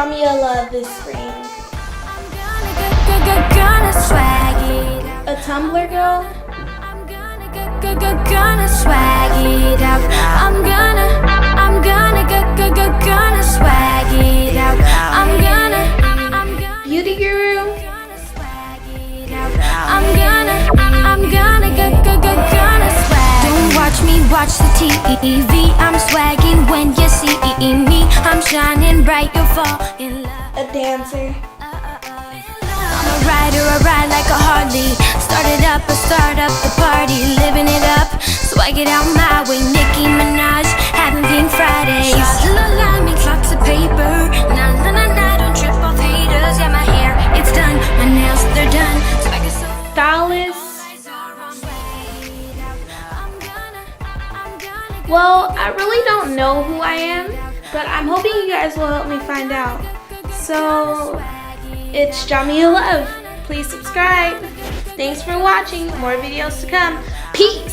Jamia Love this spring. A Tumblr girl. Gonna swag it out. I'm gonna swag it out. I'm gonna Beauty Guru. I'm gonna swag. Don't watch me watch the TV. I'm swagging when you see me. I'm shining bright, you'll fall in love. A dancer. I'm a rider, I ride like a Harley. Start up the party, living it up. Swag it out my way, Nicki Minaj, having Pink Fridays. La makes lots of paper. Nah, don't trip off haters. Yeah, my hair, it's done. My nails, they're done. Swag is so Stylist. Well, I really don't know who I am, but I'm hoping you guys will help me find out. So, it's Jamia Love. Please subscribe. Thanks for watching. More videos to come. Peace.